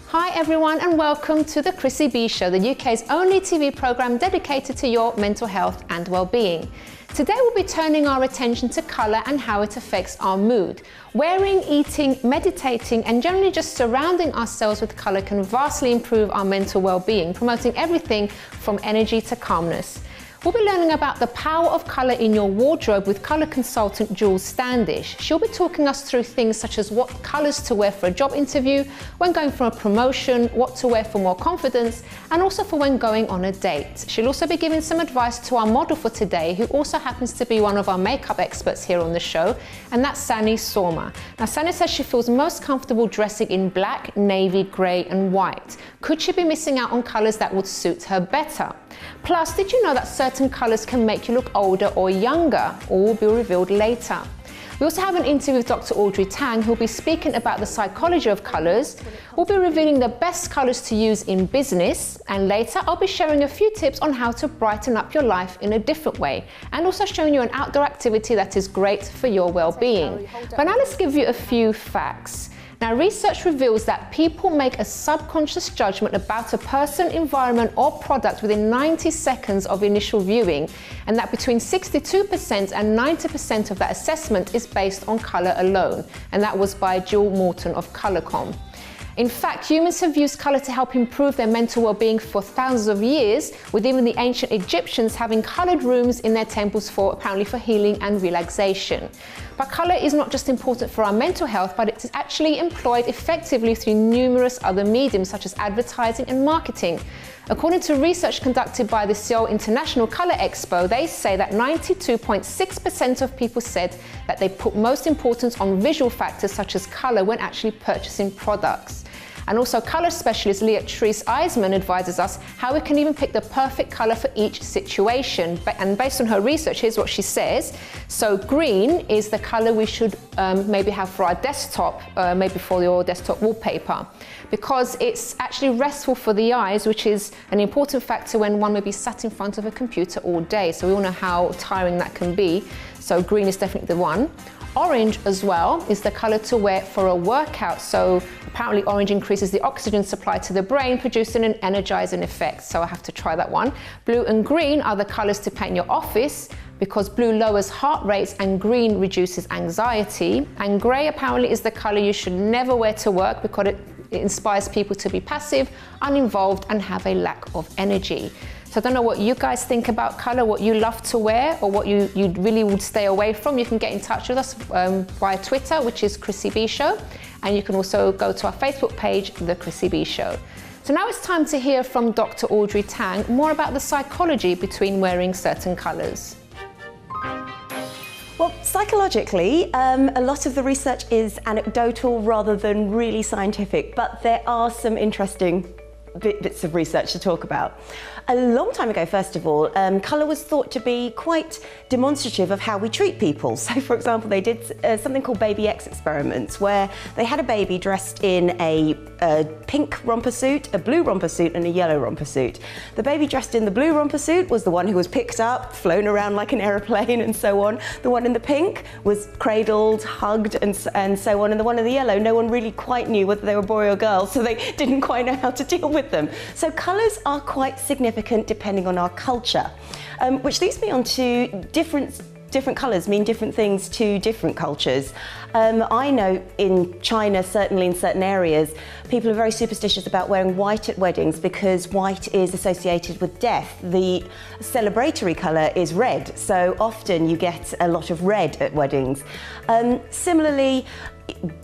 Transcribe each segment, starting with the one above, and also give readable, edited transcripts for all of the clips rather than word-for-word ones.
Hi everyone and welcome to the Chrissy B Show, the UK's only TV programme dedicated to your mental health and well-being. Today we'll be turning our attention to colour and how it affects our mood. Wearing, eating, meditating and generally just surrounding ourselves with colour can vastly improve our mental well-being, promoting everything from energy to calmness. We'll be learning about the power of colour in your wardrobe with Colour Consultant Jules Standish. She'll be talking us through things such as what colours to wear for a job interview, when going for a promotion, what to wear for more confidence, and also for when going on a date. She'll also be giving some advice to our model for today, who also happens to be one of our makeup experts here on the show, and that's Sanni Sorma. Now, Sanni says she feels most comfortable dressing in black, navy, grey and white. Could she be missing out on colours that would suit her better? Plus, did you know that certain colours can make you look older or younger? All will be revealed later. We also have an interview with Dr Audrey Tang, who'll be speaking about the psychology of colours. We'll be revealing the best colours to use in business, and later I'll be sharing a few tips on how to brighten up your life in a different way, and also showing you an outdoor activity that is great for your well-being. But now let's give you a few facts. Now, research reveals that people make a subconscious judgment about a person, environment or product within 90 seconds of initial viewing, and that between 62% and 90% of that assessment is based on colour alone, and that was by Jill Morton of Colour. In fact, humans have used colour to help improve their mental well-being for thousands of years, with even the ancient Egyptians having coloured rooms in their temples apparently for healing and relaxation. But colour is not just important for our mental health, but it is actually employed effectively through numerous other mediums such as advertising and marketing. According to research conducted by the Seoul International Colour Expo, they say that 92.6% of people said that they put most importance on visual factors such as colour when actually purchasing products. And also colour specialist Leatrice Eisman advises us how we can even pick the perfect colour for each situation. And based on her research, here's what she says. So green is the colour we should maybe have for our desktop, maybe for your desktop wallpaper, because it's actually restful for the eyes, which is an important factor when one may be sat in front of a computer all day. So we all know how tiring that can be. So green is definitely the one. Orange as well is the colour to wear for a workout. So apparently orange increases the oxygen supply to the brain, producing an energizing effect. So I have to try that one. Blue and green are the colours to paint your office, because blue lowers heart rates and green reduces anxiety. And grey apparently is the colour you should never wear to work, because it inspires people to be passive, uninvolved and have a lack of energy. So I don't know what you guys think about colour, what you love to wear or what you really would stay away from. You can get in touch with us via Twitter, which is Chrissy B Show. And you can also go to our Facebook page, The Chrissy B Show. So now it's time to hear from Dr Audrey Tang more about the psychology between wearing certain colours. Well, psychologically, a lot of the research is anecdotal rather than really scientific, but there are some interesting bits of research to talk about. A long time ago, first of all, colour was thought to be quite demonstrative of how we treat people. So, for example, they did something called Baby X experiments, where they had a baby dressed in a pink romper suit, a blue romper suit and a yellow romper suit. The baby dressed in the blue romper suit was the one who was picked up, flown around like an aeroplane and so on. The one in the pink was cradled, hugged and so on. And the one in the yellow, no one really quite knew whether they were boy or girl, so they didn't quite know how to deal with them. So colours are quite significant depending on our culture, which leads me on to different colours mean different things to different cultures. I know in China, certainly in certain areas, people are very superstitious about wearing white at weddings because white is associated with death. The celebratory colour is red, so often you get a lot of red at weddings. Similarly,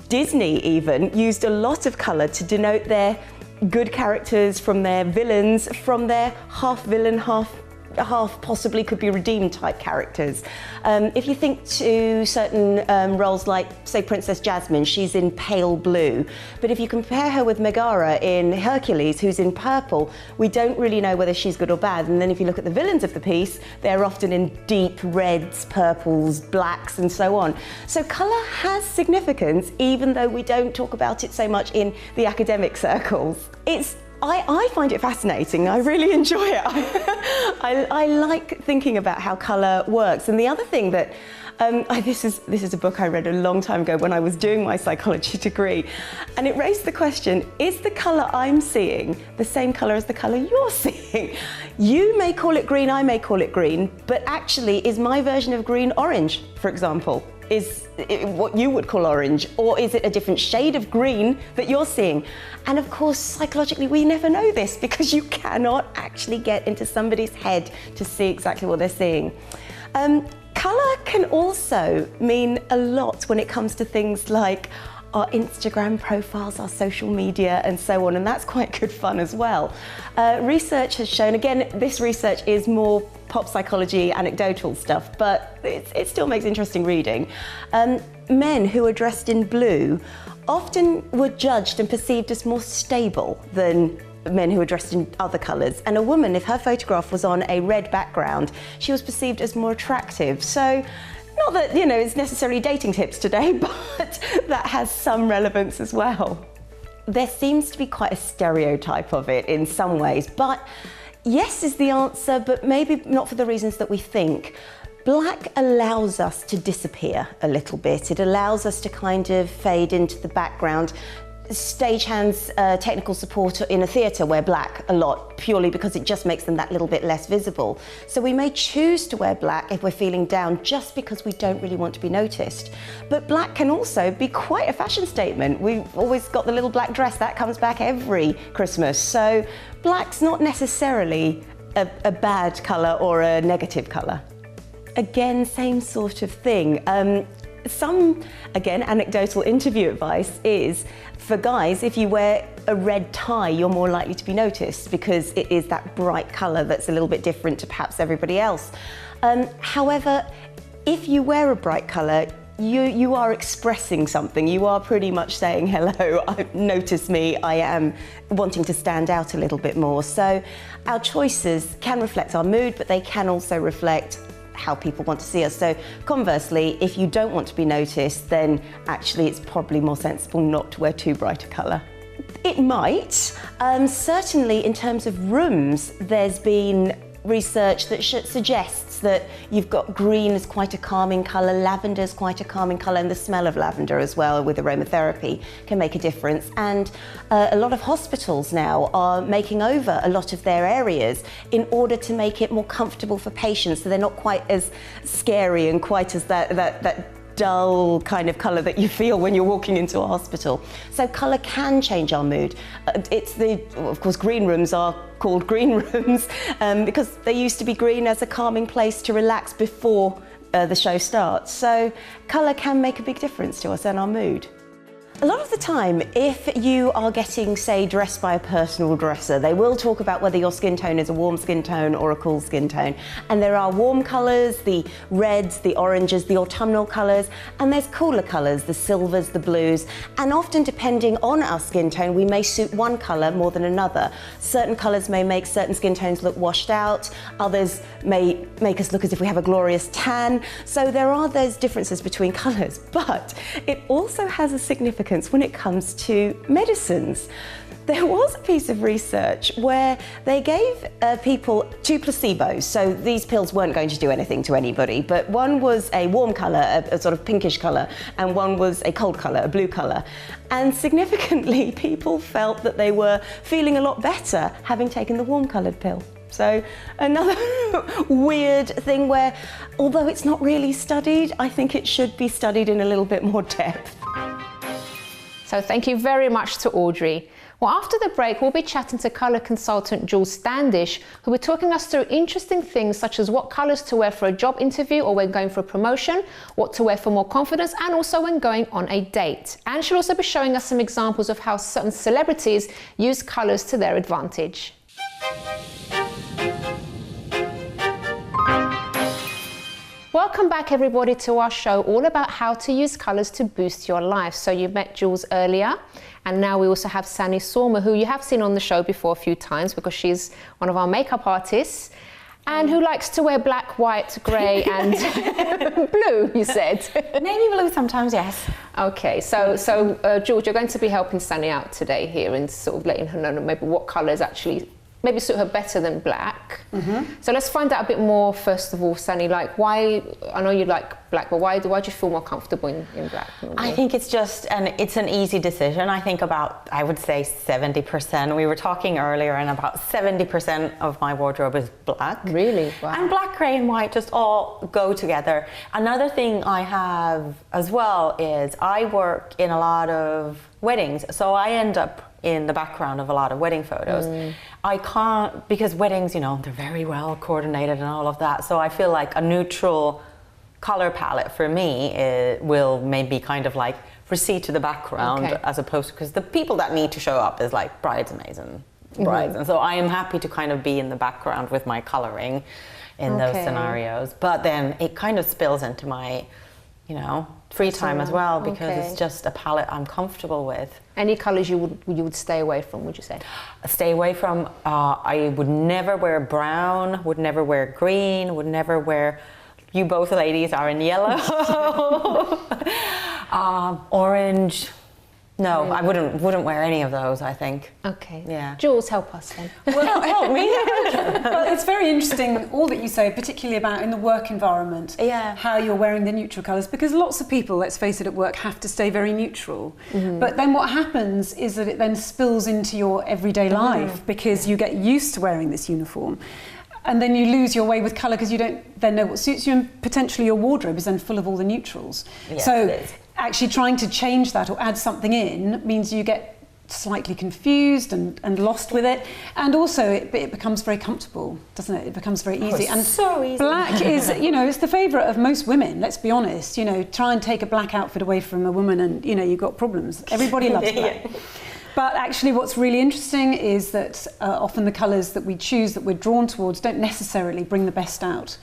Disney even used a lot of colour to denote their good characters from their villains, from their half villain, half half possibly could be redeemed type characters. If you think to certain roles like, say, Princess Jasmine, she's in pale blue. But if you compare her with Megara in Hercules, who's in purple, we don't really know whether she's good or bad. And then if you look at the villains of the piece, they're often in deep reds, purples, blacks, and so on. So colour has significance, even though we don't talk about it so much in the academic circles. I find it fascinating. I really enjoy it. I like thinking about how colour works. And the other thing that, this is a book I read a long time ago when I was doing my psychology degree, and it raised the question, is the colour I'm seeing the same colour as the colour you're seeing? You may call it green, I may call it green, but actually is my version of green orange, for example? Is it what you would call orange, or is it a different shade of green that you're seeing? And of course, psychologically, we never know this because you cannot actually get into somebody's head to see exactly what they're seeing. Colour can also mean a lot when it comes to things like our Instagram profiles, our social media, and so on, and that's quite good fun as well. Research has shown, again, this research is more pop psychology, anecdotal stuff, but it still makes interesting reading. Men who are dressed in blue often were judged and perceived as more stable than men who are dressed in other colours. And a woman, if her photograph was on a red background, she was perceived as more attractive. So, not that, you know, it's necessarily dating tips today, but that has some relevance as well. There seems to be quite a stereotype of it in some ways, but yes is the answer, but maybe not for the reasons that we think. Black allows us to disappear a little bit. It allows us to kind of fade into the background. Stagehands, technical support in a theatre wear black a lot, purely because it just makes them that little bit less visible. So we may choose to wear black if we're feeling down just because we don't really want to be noticed. But black can also be quite a fashion statement. We've always got the little black dress, that comes back every Christmas. So black's not necessarily a bad colour or a negative colour. Again, same sort of thing. Some, again, anecdotal interview advice is, for guys, if you wear a red tie, you're more likely to be noticed because it is that bright colour that's a little bit different to perhaps everybody else. However, if you wear a bright colour, you are expressing something. You are pretty much saying, hello, notice me, I am wanting to stand out a little bit more. So our choices can reflect our mood, but they can also reflect how people want to see us. So conversely, if you don't want to be noticed, then actually it's probably more sensible not to wear too bright a colour. It might. Certainly in terms of rooms, there's been research that suggests that you've got green as quite a calming colour, lavender is quite a calming colour, and the smell of lavender as well with aromatherapy can make a difference. And a lot of hospitals now are making over a lot of their areas in order to make it more comfortable for patients, so they're not quite as scary and quite as that dull kind of colour that you feel when you're walking into a hospital. So colour can change our mood. Of course, green rooms are called green rooms because they used to be green as a calming place to relax before the show starts. So colour can make a big difference to us and our mood. A lot of the time, if you are getting, say, dressed by a personal dresser, they will talk about whether your skin tone is a warm skin tone or a cool skin tone. And there are warm colours, the reds, the oranges, the autumnal colours, and there's cooler colours, the silvers, the blues. And often, depending on our skin tone, we may suit one colour more than another. Certain colours may make certain skin tones look washed out, others may make us look as if we have a glorious tan. So there are those differences between colours, but it also has a significance when it comes to medicines. There was a piece of research where they gave people 2 placebos. So these pills weren't going to do anything to anybody, but one was a warm colour, a sort of pinkish colour, and one was a cold colour, a blue colour. And significantly, people felt that they were feeling a lot better having taken the warm coloured pill. So another weird thing where, although it's not really studied, I think it should be studied in a little bit more depth. So thank you very much to Audrey. Well, after the break, we'll be chatting to colour consultant Jules Standish, who will be talking us through interesting things such as what colours to wear for a job interview or when going for a promotion, what to wear for more confidence, and also when going on a date. And she'll also be showing us some examples of how certain celebrities use colours to their advantage. welcome back everybody to our show all about how to use colours to boost your life. So you met Jules earlier, and now we also have Sanni Sorma, who you have seen on the show before a few times because she's one of our makeup artists, and who likes to wear black, white, grey and blue, you said. Navy blue sometimes, yes. Okay, so Jules, you're going to be helping Sanni out today here and sort of letting her know maybe what colours actually maybe suit her better than black. So let's find out a bit more, first of all, Sanni, like why, I know you like black, but why do you feel more comfortable in black? I think it's just, it's an easy decision. I think about, I would say 70%. We were talking earlier, and about 70% of my wardrobe is black. Really? Wow. And black, grey and white just all go together. Another thing I have as well is I work in a lot of weddings, so I end up in the background of a lot of wedding photos. I can't, because weddings, you know, they're very well coordinated and all of that, so I feel like a neutral color palette for me will maybe kind of like recede to the background, as opposed to, because the people that need to show up is like bridesmaids and brides, and so I am happy to kind of be in the background with my coloring in those scenarios, but then it kind of spills into my, you know, free time as well, because it's just a palette I'm comfortable with. Any colours you would stay away from, would you say? Stay away from, I would never wear brown, would never wear green, would never wear, you both ladies are in yellow. Orange. No, really? I wouldn't wear any of those, I think. Okay. Yeah. Jules, help us then. Well, help me. Well, it's very interesting, all that you say, particularly about in the work environment, how you're wearing the neutral colours, because lots of people, let's face it, at work have to stay very neutral. But then what happens is that it then spills into your everyday life, because you get used to wearing this uniform. And then you lose your way with colour because you don't then know what suits you, and potentially your wardrobe is then full of all the neutrals. Yes, so actually trying to change that or add something in means you get slightly confused and lost with it, and also it becomes very comfortable, doesn't it? It becomes very easy. And so easy. Black is, you know, it's the favourite of most women, let's be honest. You know, try and take a black outfit away from a woman and, you know, you've got problems. Everybody loves black. But actually what's really interesting is that often the colours that we choose, that we're drawn towards, don't necessarily bring the best out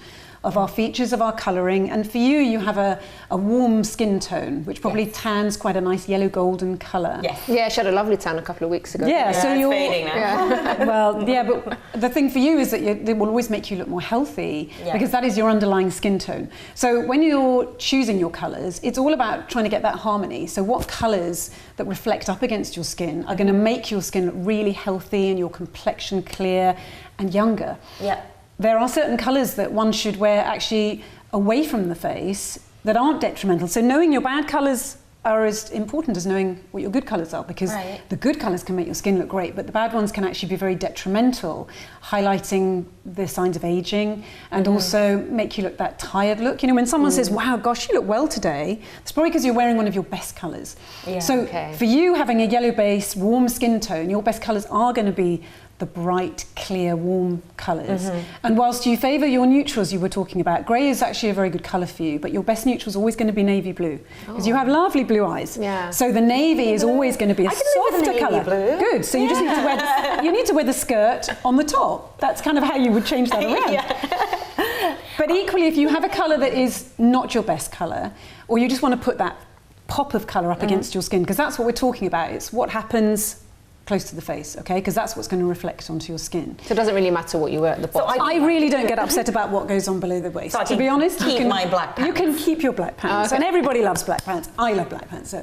of our features, of our colouring. And for you, you have a warm skin tone, which probably tans quite a nice yellow golden colour. Yeah, she had a lovely tan a couple of weeks ago. Yeah, so it's you're fading now. Well, yeah, but the thing for you is that it will always make you look more healthy, because that is your underlying skin tone. So when you're choosing your colours, it's all about trying to get that harmony. So what colours that reflect up against your skin are going to make your skin look really healthy and your complexion clear and younger. Yeah. There are certain colours that one should wear actually away from the face that aren't detrimental. So knowing your bad colours are as important as knowing what your good colours are, because the good colours can make your skin look great, but the bad ones can actually be very detrimental, highlighting the signs of ageing, and also make you look that tired look. You know, when someone says, wow, gosh, you look well today, it's probably because you're wearing one of your best colours. So for you, having a yellow base, warm skin tone, your best colours are going to be the bright, clear, warm colours. And whilst you favour your neutrals you were talking about, grey is actually a very good colour for you, but your best neutral is always going to be navy blue, because you have lovely blue eyes. So the navy is always going to be a softer colour. Good. So you just need to wear you need to wear the skirt on the top. That's kind of how you would change that around. But equally, if you have a colour that is not your best colour, or you just want to put that pop of colour up against your skin, because that's what we're talking about. It's what happens close to the face, okay? Because that's what's going to reflect onto your skin. So it doesn't really matter what you wear at the bottom. So I really don't get upset about what goes on below the waist. So to be honest, keep my black pants. You can keep your black pants, and everybody loves black pants. I love black pants, so.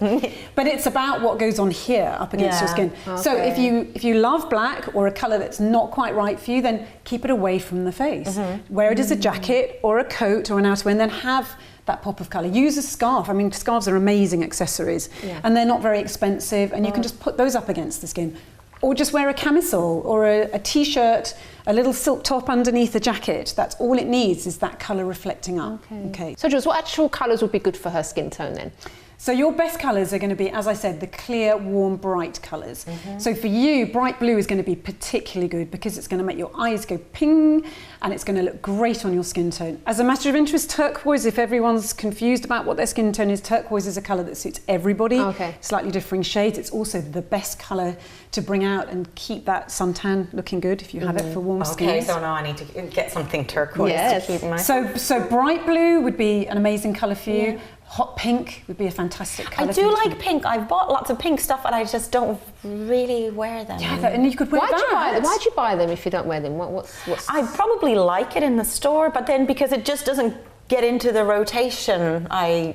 But it's about what goes on here up against your skin. So if you love black or a colour that's not quite right for you, then keep it away from the face. Wear it as a jacket or a coat or an outerwear, and then have that pop of colour. Use a scarf. I mean, scarves are amazing accessories, and they're not very expensive, and you can just put those up against the skin. Or just wear a camisole or a t-shirt, a little silk top underneath a jacket. That's all it needs, is that colour reflecting up. Okay. So Jules, what actual colours would be good for her skin tone then? So your best colours are going to be, as I said, the clear, warm, bright colours. So for you, bright blue is going to be particularly good because it's going to make your eyes go ping and it's going to look great on your skin tone. As a matter of interest, turquoise, if everyone's confused about what their skin tone is, turquoise is a colour that suits everybody. Slightly differing shades. It's also the best colour to bring out and keep that suntan looking good if you have it for warm skin. Okay, so now I need to get something turquoise to keep my... So bright blue would be an amazing colour for you. Hot pink would be a fantastic colour. I do like pink. I've bought lots of pink stuff, and I just don't really wear them. Yeah, and you could wear that. Why'd you buy them if you don't wear them? What's... I probably like it in the store, but then because it just doesn't get into the rotation, I'm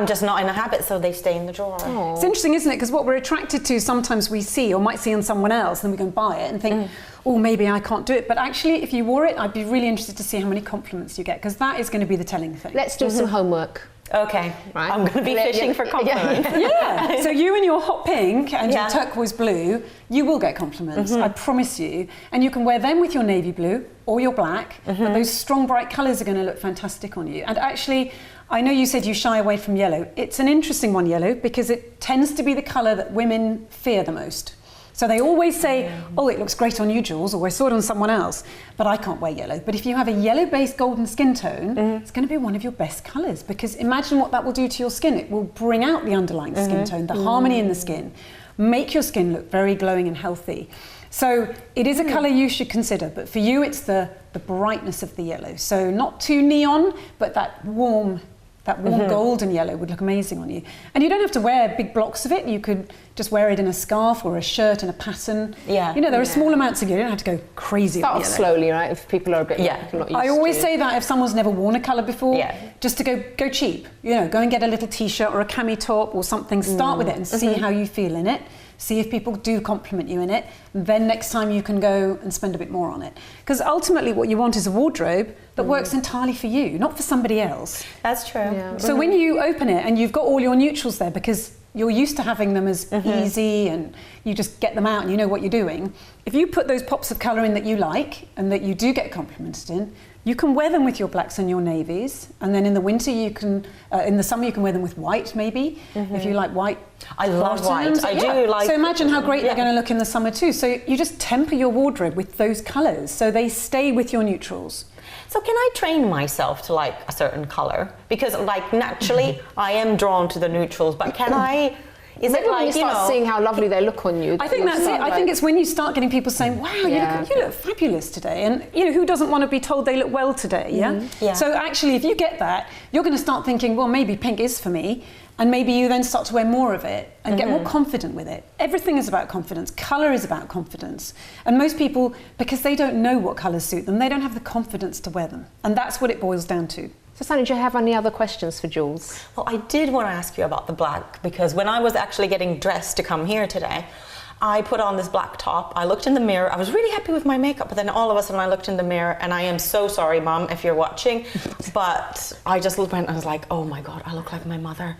just not in a habit, so they stay in the drawer. Aww. It's interesting, isn't it? Because what we're attracted to, sometimes we see or might see on someone else, then we go and buy it and think, oh, maybe I can't do it. But actually, if you wore it, I'd be really interested to see how many compliments you get, because that is going to be the telling thing. Let's do some homework. Okay, right. I'm going to be fishing for compliments. So you and your hot pink and your turquoise blue, you will get compliments, I promise you. And you can wear them with your navy blue or your black, but those strong, bright colours are going to look fantastic on you. And actually, I know you said you shy away from yellow. It's an interesting one, yellow, because it tends to be the colour that women fear the most. So they always say, oh, it looks great on you, Jules, or I saw it on someone else, but I can't wear yellow. But if you have a yellow-based golden skin tone, it's going to be one of your best colours, because imagine what that will do to your skin. It will bring out the underlying skin tone, the harmony in the skin, make your skin look very glowing and healthy. So it is a colour you should consider, but for you, it's the brightness of the yellow. So not too neon, but that warm golden yellow would look amazing on you. And you don't have to wear big blocks of it. You could just wear it in a scarf or a shirt and a pattern. Yeah. You know, there are small amounts of yellow. You don't have to go crazy. Start off slowly, right? If people are a bit not used to. I always say that if someone's never worn a colour before, just to go cheap. You know, go and get a little t-shirt or a cami top or something. Start with it and see how you feel in it. See if people do compliment you in it. Then next time you can go and spend a bit more on it. Because ultimately what you want is a wardrobe that works entirely for you, not for somebody else. That's true. Yeah. So when you open it and you've got all your neutrals there, because you're used to having them as easy and you just get them out and you know what you're doing, if you put those pops of colour in that you like and that you do get complimented in, you can wear them with your blacks and your navies, and then in the winter you can, in the summer you can wear them with white maybe, if you like white. I love white. I do like. So imagine how great they're going to look in the summer too. So you just temper your wardrobe with those colours, so they stay with your neutrals. So can I train myself to like a certain colour? Because like naturally I am drawn to the neutrals, but can I? Is Maybe it like, when you start seeing how lovely they look on you. I think that's it. I think it's when you start getting people saying, wow, you look fabulous today. And you know, who doesn't want to be told they look well today, So actually, if you get that, you're going to start thinking, well, maybe pink is for me. And maybe you then start to wear more of it and get more confident with it. Everything is about confidence. Colour is about confidence. And most people, because they don't know what colours suit them, they don't have the confidence to wear them. And that's what it boils down to. So Sanni, do you have any other questions for Jules? Well, I did want to ask you about the black, because when I was actually getting dressed to come here today, I put on this black top. I looked in the mirror. I was really happy with my makeup, but then all of a sudden I looked in the mirror, and I am so sorry, Mom, if you're watching, but I just looked and I was like, oh my God, I look like my mother.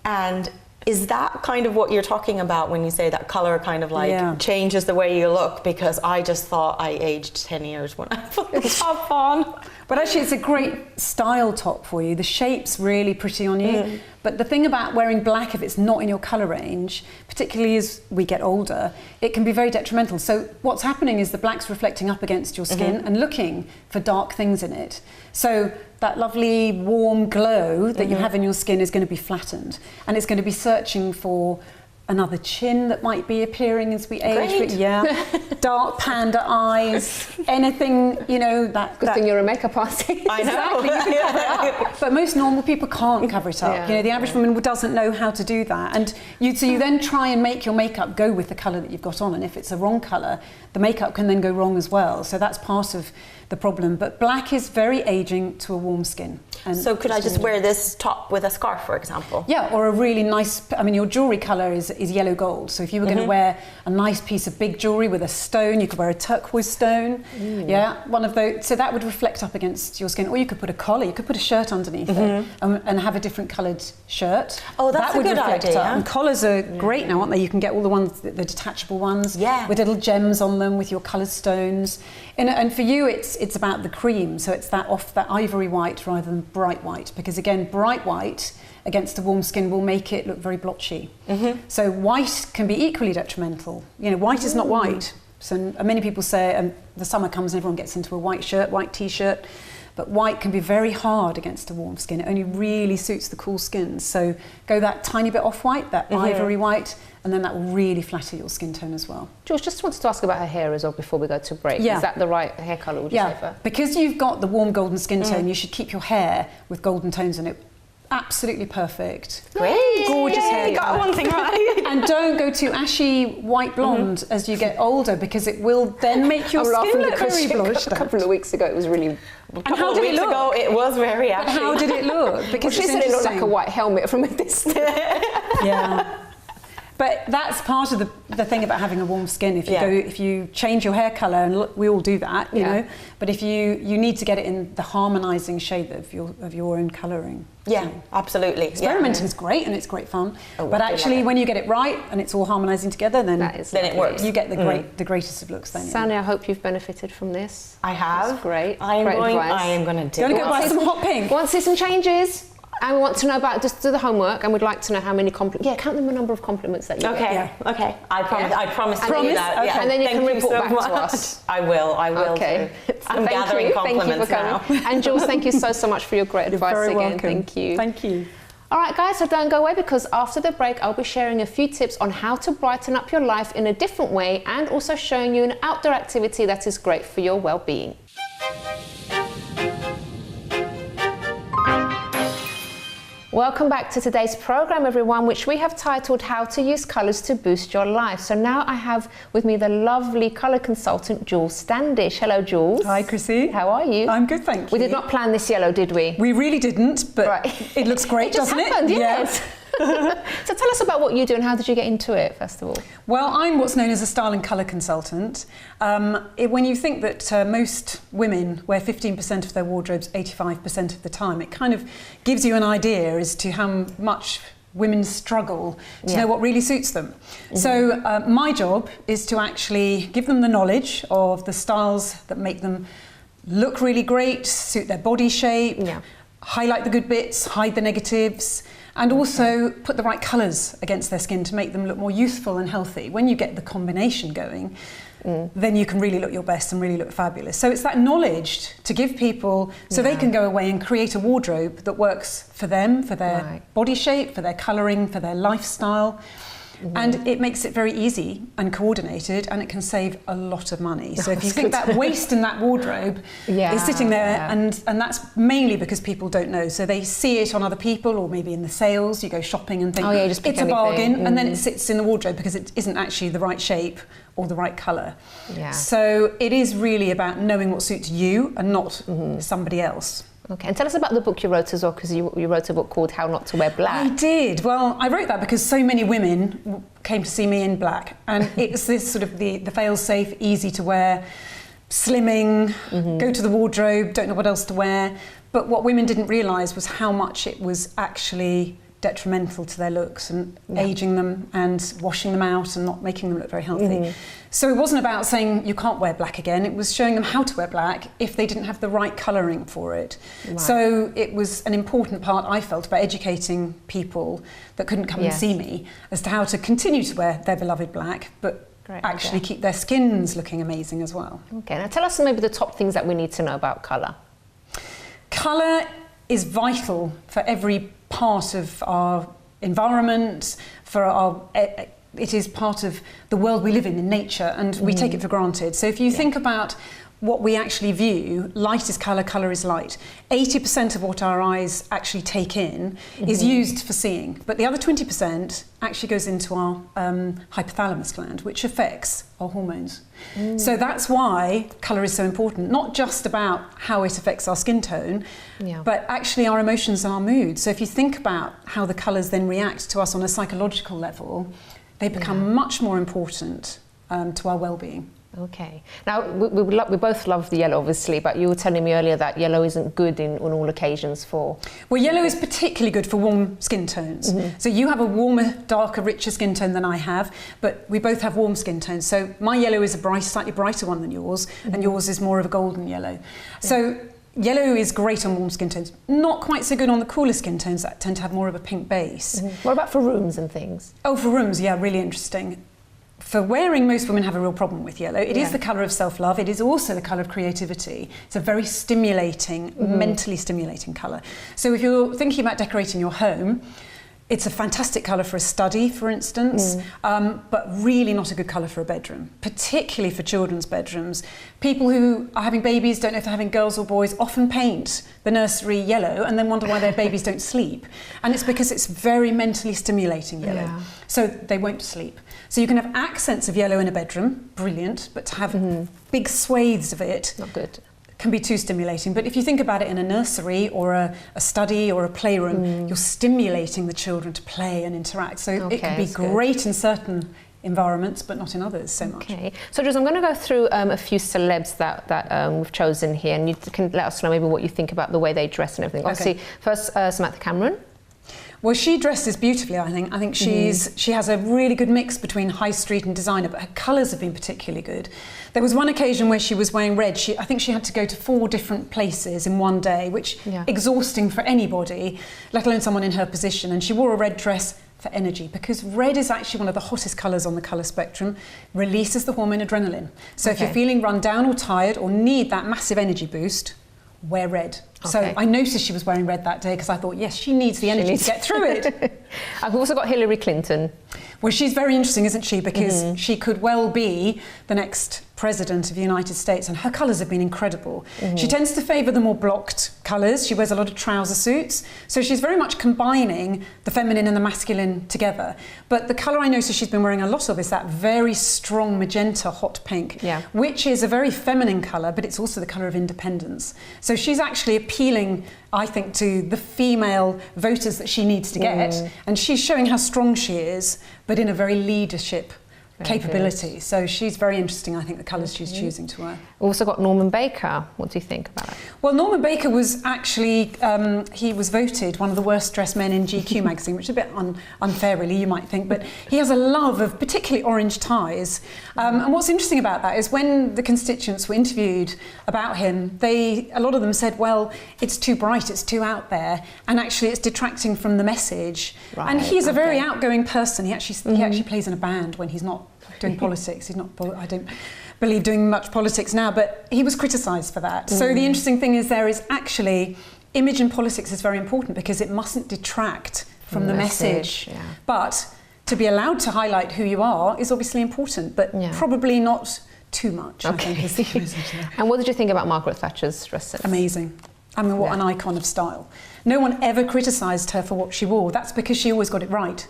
And is that kind of what you're talking about when you say that colour kind of like changes the way you look? Because I just thought I aged 10 years when I put the top on. But actually it's a great style top for you. The shape's really pretty on you. But the thing about wearing black, if it's not in your colour range, particularly as we get older, it can be very detrimental. So what's happening is the black's reflecting up against your skin and looking for dark things in it. So that lovely warm glow that you have in your skin is going to be flattened, and it's going to be searching for another chin that might be appearing as we age. But dark panda eyes, anything, you know, that... Good thing you're a makeup artist. I know. Exactly, you can cover it up. But most normal people can't cover it up. You know, the average woman doesn't know how to do that. And so you then try and make your makeup go with the colour that you've got on, and if it's a wrong colour, the makeup can then go wrong as well. So that's part of the problem. But black is very aging to a warm skin. And so could I just wear this top with a scarf, for example? Yeah, or a really nice, I mean, your jewellery colour is yellow gold. So if you were going to wear a nice piece of big jewellery with a stone, you could wear a turquoise stone. One of those. So that would reflect up against your skin. Or you could put a collar, you could put a shirt underneath it and have a different coloured shirt. Oh, that's a good idea. And collars are great now, aren't they? You can get all the ones, the detachable ones, with little gems on them with your coloured stones. And for you, it's about the cream. So it's that ivory white rather than bright white, because again, bright white against a warm skin will make it look very blotchy. So white can be equally detrimental. You know, white is not white. So many people say the summer comes and everyone gets into a white shirt, white t-shirt, but white can be very hard against a warm skin. It only really suits the cool skins. So go that tiny bit off-white, that ivory white, and then that will really flatter your skin tone as well. George, just wanted to ask about her hair as well before we go to break. Yeah. Is that the right hair colour, would you say, for her? Because you've got the warm golden skin tone, you should keep your hair with golden tones in it. Absolutely perfect. Great. Gorgeous hair. You got one thing right. And don't go too ashy white blonde as you get older, because it will then make your skin look very blotched A couple of weeks ago, it was really... And how did it look? Ago, it was very ashy. But how did it look? Because she said it looked like a white helmet from a distance. Yeah. But that's part of the thing about having a warm skin. If you change your hair colour, and look, we all do that, you know. But if you need to get it in the harmonising shade of your own colouring. Yeah, so absolutely. Experimenting is great and it's great fun. Oh, but actually, when you get it right and it's all harmonising together, then it works. You get the greatest of looks. Then. Sanni, I hope you've benefited from this. I have. That's great. I am Great going to do. You want to go buy some hot pink? Want to see some changes? And we want to know about, just do the homework, and we'd like to know how many compliments. Yeah, count the number of compliments that you get. Okay. I promise. Yeah. I promise to Promise? do that. Okay. Yeah. And then you Thank can report so back much. to us. I will. Okay. I'm gathering compliments now. And Jules, thank you so much for your great advice You're very again. welcome. Thank you. Thank you. All right, guys, so don't go away, because after the break, I'll be sharing a few tips on how to brighten up your life in a different way, and also showing you an outdoor activity that is great for your well-being. Welcome back to today's program, everyone, which we have titled How to Use Colours to Boost Your Life. So now I have with me the lovely colour consultant, Jules Standish. Hello, Jules. Hi, Chrissy. How are you? I'm good, thank you. We did not plan this yellow, did we? We really didn't, but it looks great, It just doesn't happened, it? Yes. So tell us about what you do and how did you get into it, first of all? Well, I'm what's known as a style and colour consultant. When you think that most women wear 15% of their wardrobes 85% of the time, it kind of gives you an idea as to how much women struggle to know what really suits them. So my job is to actually give them the knowledge of the styles that make them look really great, suit their body shape, highlight the good bits, hide the negatives, and also put the right colours against their skin to make them look more youthful and healthy. When you get the combination going, then you can really look your best and really look fabulous. So it's that knowledge to give people so they can go away and create a wardrobe that works for them, for their body shape, for their colouring, for their lifestyle. And it makes it very easy and coordinated, and it can save a lot of money. So if you think that waste in that wardrobe is sitting there, and that's mainly because people don't know. So they see it on other people, or maybe in the sales, you go shopping and think, it's a bargain, and then it sits in the wardrobe because it isn't actually the right shape or the right colour. So it is really about knowing what suits you and not somebody else. Okay, and tell us about the book you wrote as well, because you wrote a book called How Not to Wear Black. I did. Well, I wrote that because so many women came to see me in black, and it's this sort of the fail-safe, easy to wear, slimming, go to the wardrobe, don't know what else to wear. But what women didn't realise was how much it was actually detrimental to their looks and ageing them and washing them out and not making them look very healthy. So it wasn't about saying you can't wear black again, it was showing them how to wear black if they didn't have the right colouring for it. So it was an important part, I felt, about educating people that couldn't come and see me as to how to continue to wear their beloved black, but actually keep their skins looking amazing as well. Okay, now tell us maybe the top things that we need to know about colour. Colour is vital for every part of our environment, it is part of the world we live in nature, and we take it for granted. So if you think about what we actually view, light is colour, colour is light. 80% of what our eyes actually take in is used for seeing, but the other 20% actually goes into our hypothalamus gland, which affects our hormones. So that's why colour is so important, not just about how it affects our skin tone, but actually our emotions and our mood. So if you think about how the colours then react to us on a psychological level, they become much more important to our well-being. Okay. Now, we both love the yellow, obviously, but you were telling me earlier that yellow isn't good on all occasions for... Well, yellow is particularly good for warm skin tones. So you have a warmer, darker, richer skin tone than I have, but we both have warm skin tones. So my yellow is a slightly brighter one than yours, and yours is more of a golden yellow. So Yellow is great on warm skin tones, not quite so good on the cooler skin tones that tend to have more of a pink base. What about for rooms and things? Oh, for rooms, yeah, really interesting. For wearing, most women have a real problem with yellow. It is the colour of self-love. It is also the colour of creativity. It's a very stimulating, mentally stimulating colour. So if you're thinking about decorating your home, it's a fantastic colour for a study, for instance, but really not a good colour for a bedroom, particularly for children's bedrooms. People who are having babies, don't know if they're having girls or boys, often paint the nursery yellow and then wonder why their babies don't sleep. And it's because it's very mentally stimulating yellow. Yeah. So they won't sleep. So you can have accents of yellow in a bedroom, brilliant, but to have big swathes of it, not good. Can be too stimulating. But if you think about it in a nursery or a study or a playroom, you're stimulating the children to play and interact. So it can be great in certain environments, but not in others so much. Okay. So Jules, I'm going to go through a few celebs that we've chosen here, and you can let us know maybe what you think about the way they dress and everything. Obviously, first, Samantha Cameron. Well, she dresses beautifully, I think. I think she has a really good mix between high street and designer, but her colours have been particularly good. There was one occasion where she was wearing red. I think she had to go to 4 different places in one day, which exhausting for anybody, let alone someone in her position. And she wore a red dress for energy, because red is actually one of the hottest colours on the colour spectrum, releases the hormone adrenaline. So if you're feeling run down or tired or need that massive energy boost, wear red. So I noticed she was wearing red that day because I thought, yes, she needs the energy to get through it. I've also got Hillary Clinton. Well, she's very interesting, isn't she? Because she could well be the next president of the United States, and her colours have been incredible. She tends to favour the more blocked colours. She wears a lot of trouser suits. So she's very much combining the feminine and the masculine together. But the colour I notice she's been wearing a lot of is that very strong magenta hot pink, which is a very feminine colour, but it's also the colour of independence. So she's actually appealing, I think, to the female voters that she needs to get. And she's showing how strong she is, but in a very leadership capability. So she's very interesting, I think, the colours she's choosing to wear. We've also got Norman Baker. What do you think about it? Well, Norman Baker was actually, he was voted one of the worst dressed men in GQ magazine, which is a bit unfair really, you might think, but he has a love of particularly orange ties. And what's interesting about that is when the constituents were interviewed about him, a lot of them said, well, it's too bright, it's too out there, and actually it's detracting from the message. And he's a very outgoing person. He actually plays in a band when he's not doing politics. He's not, I don't believe, doing much politics now, but he was criticised for that. So the interesting thing is there is actually, image in politics is very important because it mustn't detract from the message. But to be allowed to highlight who you are is obviously important, but probably not too much, I think is the message there. And what did you think about Margaret Thatcher's dresses? Amazing. I mean, what an icon of style. No one ever criticised her for what she wore. That's because she always got it right.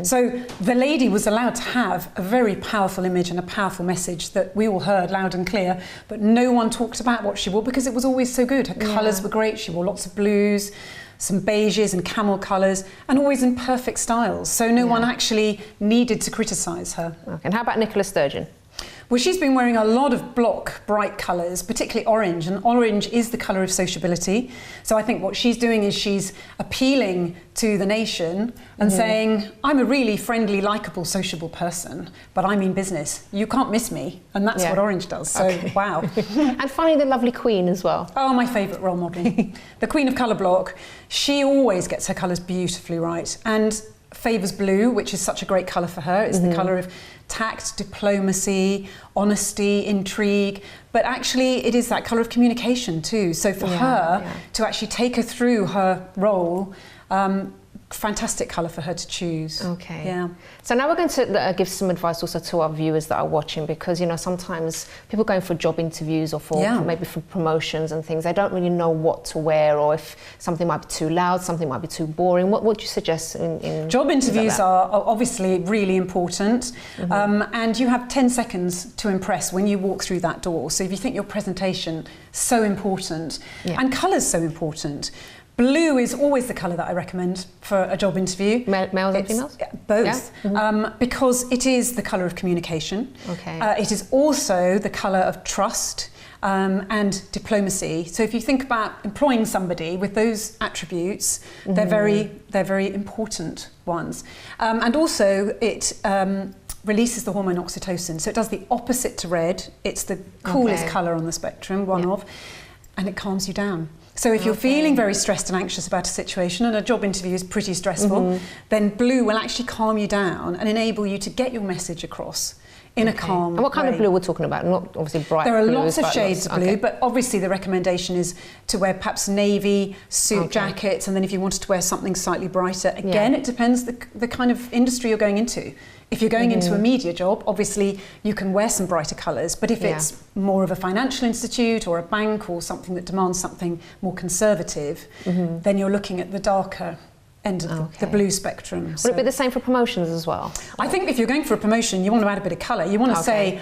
So the lady was allowed to have a very powerful image and a powerful message that we all heard loud and clear, but no one talked about what she wore because it was always so good. Her colours were great. She wore lots of blues, some beiges and camel colours, and always in perfect styles. So no one actually needed to criticise her. Okay. And how about Nicola Sturgeon? Well, she's been wearing a lot of block, bright colours, particularly orange, and orange is the colour of sociability. So I think what she's doing is she's appealing to the nation and saying, I'm a really friendly, likeable, sociable person, but I mean business. You can't miss me. And that's what orange does. So, wow. And finally, the lovely Queen as well. Oh, my favourite role model. The Queen of Colour Block. She always gets her colours beautifully right and favours blue, which is such a great colour for her. It's the colour of tact, diplomacy, honesty, intrigue, but actually it is that colour of communication too. So for her to actually take her through her role, fantastic colour for her to choose. Okay. Yeah. So now we're going to give some advice also to our viewers that are watching, because, you know, sometimes people going for job interviews or for maybe for promotions and things, they don't really know what to wear, or if something might be too loud, something might be too boring. What would you suggest in job interviews are obviously really important, and you have 10 seconds to impress when you walk through that door. So if you think your presentation so important and colour's so important, blue is always the colour that I recommend for a job interview. Males and females? Both. Because it is the colour of communication. Okay. It is also the colour of trust and diplomacy. So if you think about employing somebody with those attributes, they're very important ones. And also it releases the hormone oxytocin. So it does the opposite to red. It's the coolest colour on the spectrum, one of. and it calms you down. So if you're feeling very stressed and anxious about a situation, and a job interview is pretty stressful, then blue will actually calm you down and enable you to get your message across in a calm And what kind way. of blue we're talking about? Not obviously bright There are blues, lots of but shades of blue, but obviously the recommendation is to wear perhaps navy suit jackets, and then if you wanted to wear something slightly brighter, again, it depends the kind of industry you're going into. If you're going into a media job, obviously you can wear some brighter colours, but if it's more of a financial institute or a bank or something that demands something more conservative, then you're looking at the darker end of the blue spectrum. Would it be the same for promotions as well? I think if you're going for a promotion, you want to add a bit of colour. You want to say,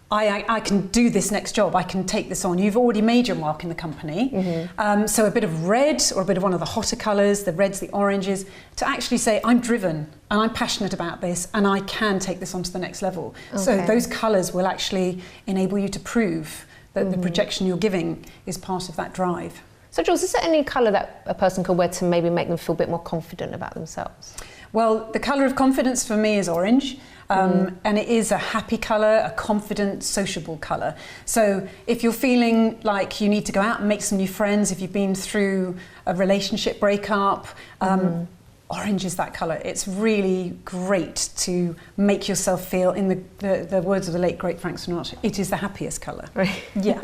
I can do this next job, I can take this on. You've already made your mark in the company. So a bit of red or a bit of one of the hotter colours, the reds, the oranges, to actually say, I'm driven and I'm passionate about this and I can take this on to the next level. So those colours will actually enable you to prove that the projection you're giving is part of that drive. So Jules, is there any colour that a person could wear to maybe make them feel a bit more confident about themselves? Well, the colour of confidence for me is orange. And it is a happy colour, a confident, sociable colour. So if you're feeling like you need to go out and make some new friends, if you've been through a relationship breakup, orange is that colour. It's really great to make yourself feel, in the words of the late great Frank Sinatra, it is the happiest colour. Right. Yeah.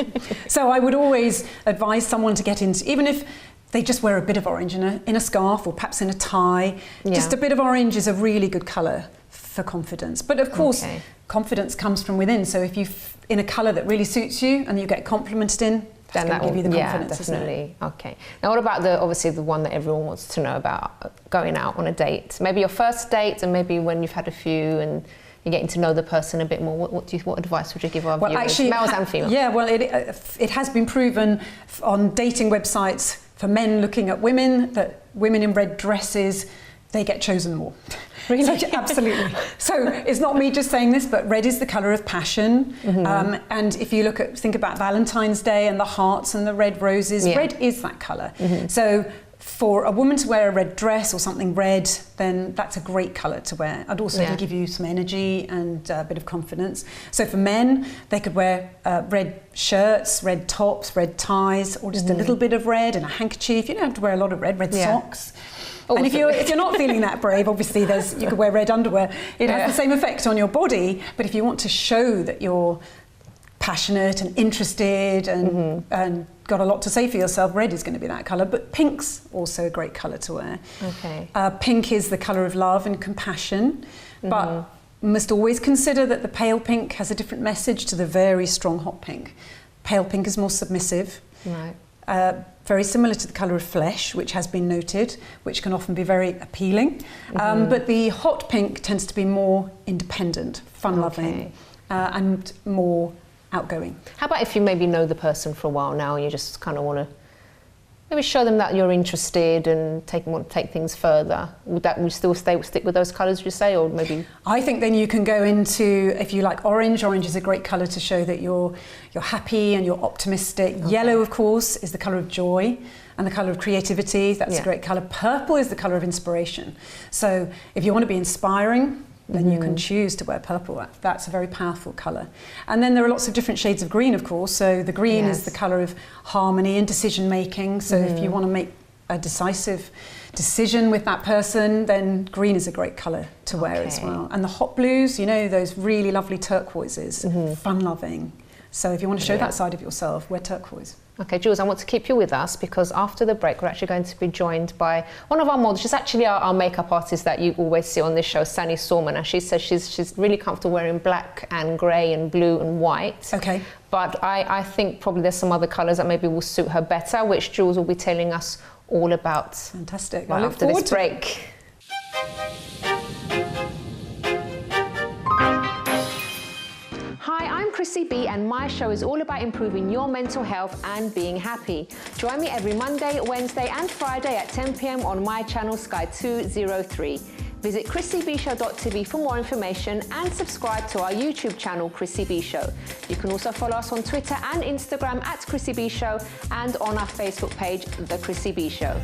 So I would always advise someone to get into, even if they just wear a bit of orange in a scarf or perhaps in a tie, just a bit of orange is a really good colour for confidence. But of course, confidence comes from within. So if you're in a colour that really suits you and you get complimented in, that's going to give you the confidence, definitely. isn't it? Okay. Now, what about obviously the one that everyone wants to know about, going out on a date? Maybe your first date, and maybe when you've had a few and you're getting to know the person a bit more. What advice would you give our viewers, actually, males and females? Yeah, well, it has been proven on dating websites for men looking at women that women in red dresses, they get chosen more. Really? So, absolutely. So it's not me just saying this, but red is the colour of passion. And if you think about Valentine's Day and the hearts and the red roses, red is that colour. So for a woman to wear a red dress or something red, then that's a great colour to wear. And also it'll give you some energy and a bit of confidence. So for men, they could wear red shirts, red tops, red ties, or just a little bit of red and a handkerchief. You don't have to wear a lot of red socks. And if you're not feeling that brave, obviously you could wear red underwear. It has the same effect on your body, but if you want to show that you're passionate and interested and got a lot to say for yourself, red is going to be that colour. But pink's also a great colour to wear. Okay. Pink is the colour of love and compassion, but must always consider that the pale pink has a different message to the very strong hot pink. Pale pink is more submissive. Right. Very similar to the colour of flesh, which has been noted, which can often be very appealing. But the hot pink tends to be more independent, fun-loving, and more outgoing. How about if you maybe know the person for a while now and you just kind of want to maybe show them that you're interested and want to take things further? Would you still stick with those colours, would you say, or maybe? I think then you can go into, if you like orange is a great colour to show that you're happy and you're optimistic. Yellow, of course, is the colour of joy and the colour of creativity. That's a great colour. Purple is the colour of inspiration. So if you want to be inspiring, then you can choose to wear purple. That's a very powerful colour. And then there are lots of different shades of green, of course. So the green is the colour of harmony and decision making. So if you want to make a decisive decision with that person, then green is a great colour to wear as well. And the hot blues, those really lovely turquoises, fun-loving. So if you want to show that side of yourself, wear turquoise. Okay, Jules, I want to keep you with us because after the break, we're actually going to be joined by one of our models. She's actually our makeup artist that you always see on this show, Sanni Sorma. Now, she says she's really comfortable wearing black and grey and blue and white. Okay. But I think probably there's some other colours that maybe will suit her better, which Jules will be telling us all about. Fantastic. Right after this break. Hi, I'm Chrissy B, and my show is all about improving your mental health and being happy. Join me every Monday, Wednesday and Friday at 10 p.m. on my channel Sky 203. Visit chrissybshow.tv for more information and subscribe to our YouTube channel Chrissy B Show. You can also follow us on Twitter and Instagram at Chrissy B Show and on our Facebook page, The Chrissy B Show.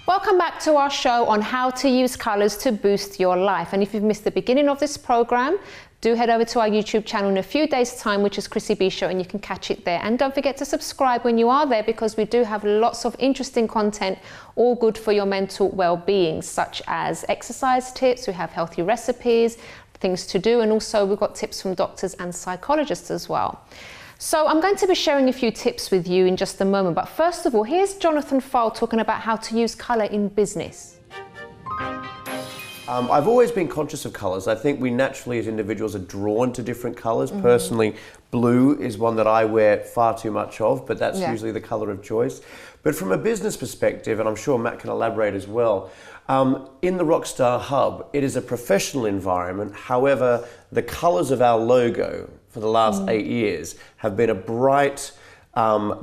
Welcome back to our show on how to use colours to boost your life. And if you've missed the beginning of this programme, do head over to our YouTube channel in a few days' time, which is Chrissy B Show, and you can catch it there. And don't forget to subscribe when you are there, because we do have lots of interesting content, all good for your mental well-being, such as exercise tips, we have healthy recipes, things to do, and also we've got tips from doctors and psychologists as well. So I'm going to be sharing a few tips with you in just a moment, but first of all, here's Jonathan Fowle talking about how to use colour in business. I've always been conscious of colours. I think we naturally as individuals are drawn to different colours. Personally, blue is one that I wear far too much of, but that's usually the colour of choice. But from a business perspective, and I'm sure Matt can elaborate as well, in the Rockstar Hub, it is a professional environment. However, the colours of our logo for the last 8 years have been a bright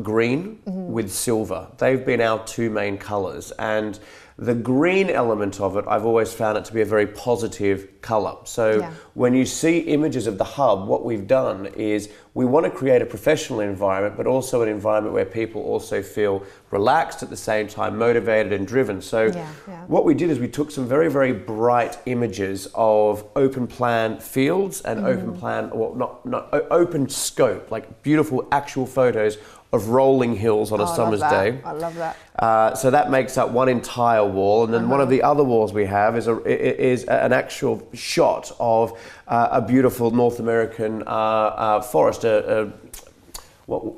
green with silver. They've been our two main colours, and the green element of it, I've always found it to be a very positive colour. So when you see images of the hub, what we've done is we want to create a professional environment, but also an environment where people also feel relaxed at the same time, motivated and driven. So what we did is we took some very, very bright images of open plan fields and open plan, or not open scope, like beautiful actual photos of rolling hills on a summer's day. I love that. So that makes up one entire wall, and then one of the other walls we have is an actual shot of a beautiful North American forest. What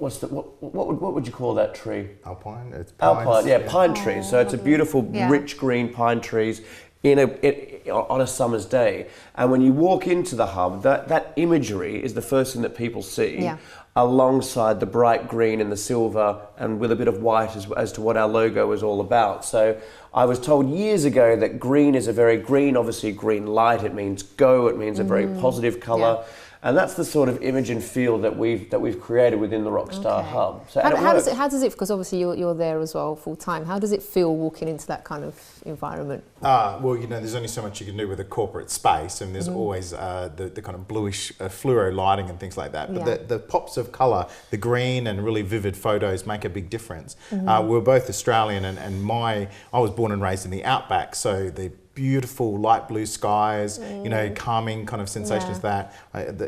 would you call that tree? Alpine. It's Alpine, pines. pine trees. So it's a beautiful, rich green pine trees on a summer's day. And when you walk into the hub, that imagery is the first thing that people see. Alongside the bright green and the silver, and with a bit of white as to what our logo is all about. So I was told years ago that green is a very green, obviously green light, it means go, it means a very positive colour. And that's the sort of image and feel that we've created within the Rockstar Hub. So how does it, because obviously you're there as well full time, how does it feel walking into that kind of environment? Well, you know, there's only so much you can do with a corporate space, and there's always the kind of bluish fluoro lighting and things like that. But the pops of colour, the green and really vivid photos make a big difference. We're both Australian, and I was born and raised in the outback, so the beautiful light blue skies, you know, calming kind of sensations that.